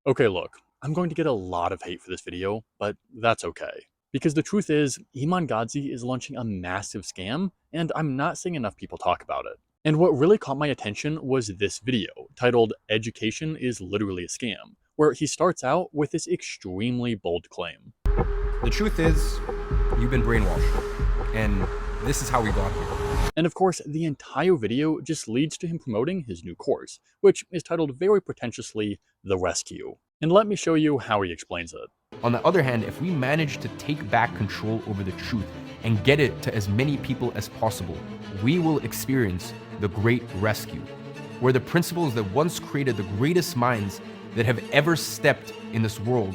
Okay, look, I'm going to get a lot of hate for this video, but that's okay. Because the truth is, Iman Gadzhi is launching a massive scam, and I'm not seeing enough people talk about it. And what really caught my attention was this video, titled Education is Literally a Scam, where he starts out with this extremely bold claim. The truth is, you've been brainwashed, and this is how we got here. And of course, the entire video just leads to him promoting his new course, which is titled very pretentiously The Rescue. And let me show you how he explains it. On the other hand, if we manage to take back control over the truth and get it to as many people as possible, we will experience the Great Rescue, where the principles that once created the greatest minds that have ever stepped in this world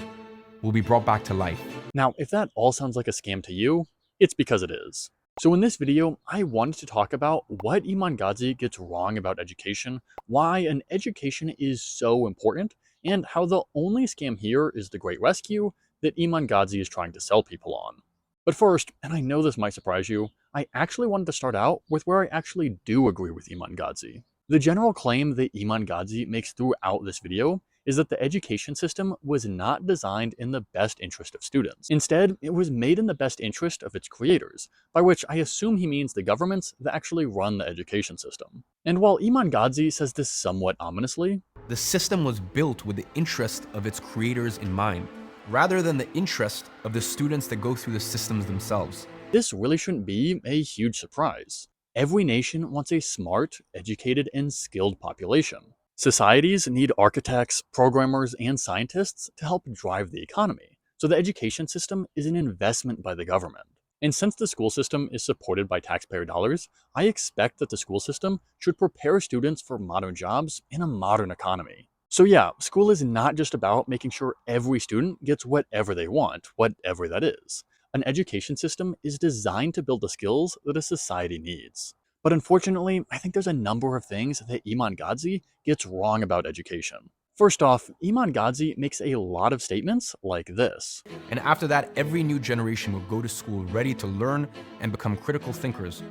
will be brought back to life. Now, if that all sounds like a scam to you, it's because it is. So in this video, I wanted to talk about what Iman Gadzhi gets wrong about education, why an education is so important, and how the only scam here is the Great Rescue that Iman Gadzhi is trying to sell people on. But first, and I know this might surprise you, I actually wanted to start out with where I actually do agree with Iman Gadzhi. The general claim that Iman Gadzhi makes throughout this video is that the education system was not designed in the best interest of students. Instead, it was made in the best interest of its creators, by which I assume he means the governments that actually run the education system. And while Iman Gadzhi says this somewhat ominously, the system was built with the interest of its creators in mind, rather than the interest of the students that go through the systems themselves. This really shouldn't be a huge surprise. Every nation wants a smart, educated, and skilled population. Societies need architects, programmers, and scientists to help drive the economy, so the education system is an investment by the government. And since the school system is supported by taxpayer dollars, I expect that the school system should prepare students for modern jobs in a modern economy. So yeah, school is not just about making sure every student gets whatever they want, whatever that is. An education system is designed to build the skills that a society needs. But unfortunately, I think there's a number of things that Iman Gadzhi gets wrong about education. First off, Iman Gadzhi makes a lot of statements like this. And after that, every new generation will go to school ready to learn and become critical thinkers,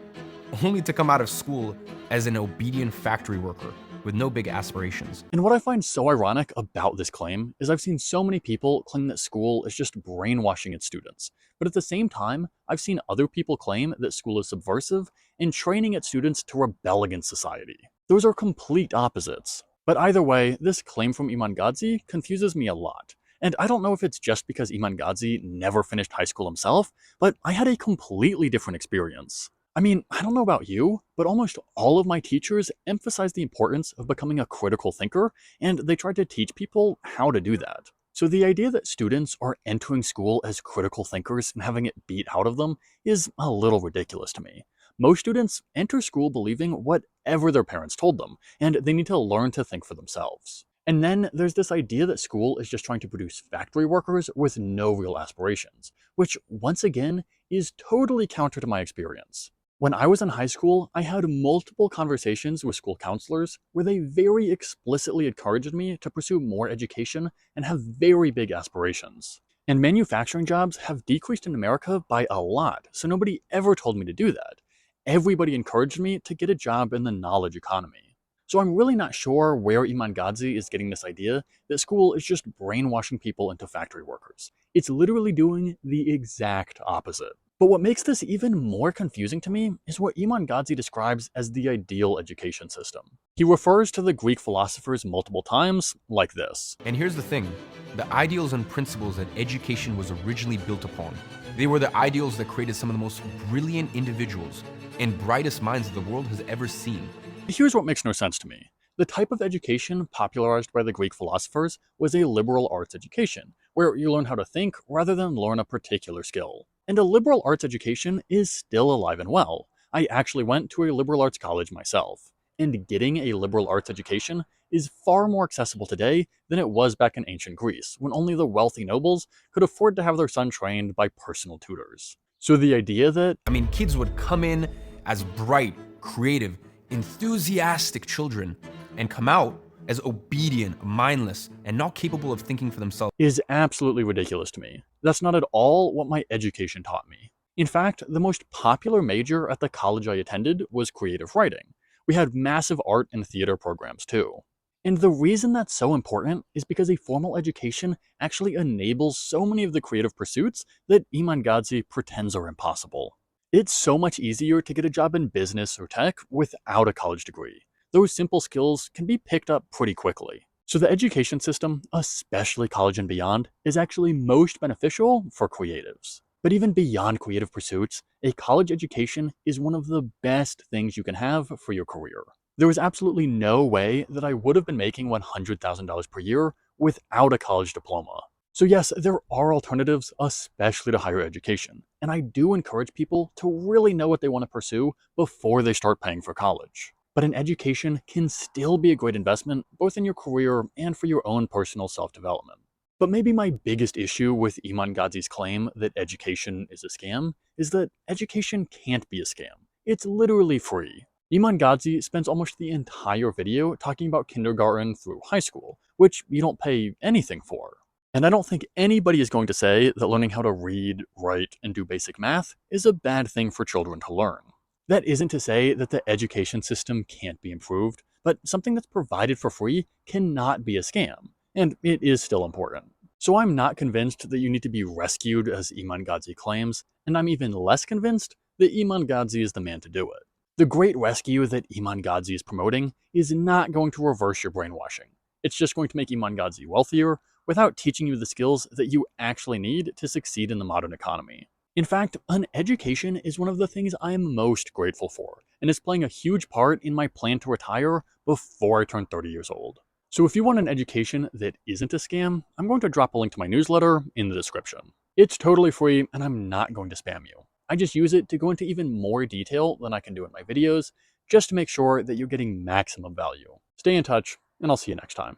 only to come out of school as an obedient factory worker with no big aspirations. And what I find so ironic about this claim is I've seen so many people claim that school is just brainwashing its students. But at the same time, I've seen other people claim that school is subversive and training its students to rebel against society. Those are complete opposites. But either way, this claim from Iman Gadzhi confuses me a lot. And I don't know if it's just because Iman Gadzhi never finished high school himself, but I had a completely different experience. I mean, I don't know about you, but almost all of my teachers emphasized the importance of becoming a critical thinker, and they tried to teach people how to do that. So the idea that students are entering school as critical thinkers and having it beat out of them is a little ridiculous to me. Most students enter school believing whatever their parents told them, and they need to learn to think for themselves. And then there's this idea that school is just trying to produce factory workers with no real aspirations, which once again is totally counter to my experience. When I was in high school, I had multiple conversations with school counselors where they very explicitly encouraged me to pursue more education and have very big aspirations. And manufacturing jobs have decreased in America by a lot, so nobody ever told me to do that. Everybody encouraged me to get a job in the knowledge economy. So I'm really not sure where Iman Gadzhi is getting this idea that school is just brainwashing people into factory workers. It's literally doing the exact opposite. But what makes this even more confusing to me is what Iman Gadzhi describes as the ideal education system. He refers to the Greek philosophers multiple times like this. And here's the thing, the ideals and principles that education was originally built upon. They were the ideals that created some of the most brilliant individuals and brightest minds that the world has ever seen. Here's what makes no sense to me. The type of education popularized by the Greek philosophers was a liberal arts education, where you learn how to think rather than learn a particular skill. And a liberal arts education is still alive and well. I actually went to a liberal arts college myself. And getting a liberal arts education is far more accessible today than it was back in ancient Greece, when only the wealthy nobles could afford to have their son trained by personal tutors. So the idea that, kids would come in as bright, creative, enthusiastic children and come out as obedient, mindless, and not capable of thinking for themselves is absolutely ridiculous to me. That's not at all what my education taught me. In fact, the most popular major at the college I attended was creative writing. We had massive art and theater programs too. And the reason that's so important is because a formal education actually enables so many of the creative pursuits that Iman Gadzhi pretends are impossible. It's so much easier to get a job in business or tech without a college degree. Those simple skills can be picked up pretty quickly. So the education system, especially college and beyond, is actually most beneficial for creatives. But even beyond creative pursuits, a college education is one of the best things you can have for your career. There was absolutely no way that I would have been making $100,000 per year without a college diploma. So, yes, there are alternatives, especially to higher education. And I do encourage people to really know what they want to pursue before they start paying for college. But an education can still be a great investment, both in your career and for your own personal self development. But maybe my biggest issue with Iman Gadzhi's claim that education is a scam is that education can't be a scam. It's literally free. Iman Gadzhi spends almost the entire video talking about kindergarten through high school, which you don't pay anything for. And I don't think anybody is going to say that learning how to read, write, and do basic math is a bad thing for children to learn. That isn't to say that the education system can't be improved, but something that's provided for free cannot be a scam, and it is still important. So I'm not convinced that you need to be rescued as Iman Gadzhi claims, and I'm even less convinced that Iman Gadzhi is the man to do it. The great rescue that Iman Gadzhi is promoting is not going to reverse your brainwashing. It's just going to make Iman Gadzhi wealthier without teaching you the skills that you actually need to succeed in the modern economy. In fact, an education is one of the things I am most grateful for, and is playing a huge part in my plan to retire before I turn 30 years old. So if you want an education that isn't a scam, I'm going to drop a link to my newsletter in the description. It's totally free, and I'm not going to spam you. I just use it to go into even more detail than I can do in my videos, just to make sure that you're getting maximum value. Stay in touch, and I'll see you next time.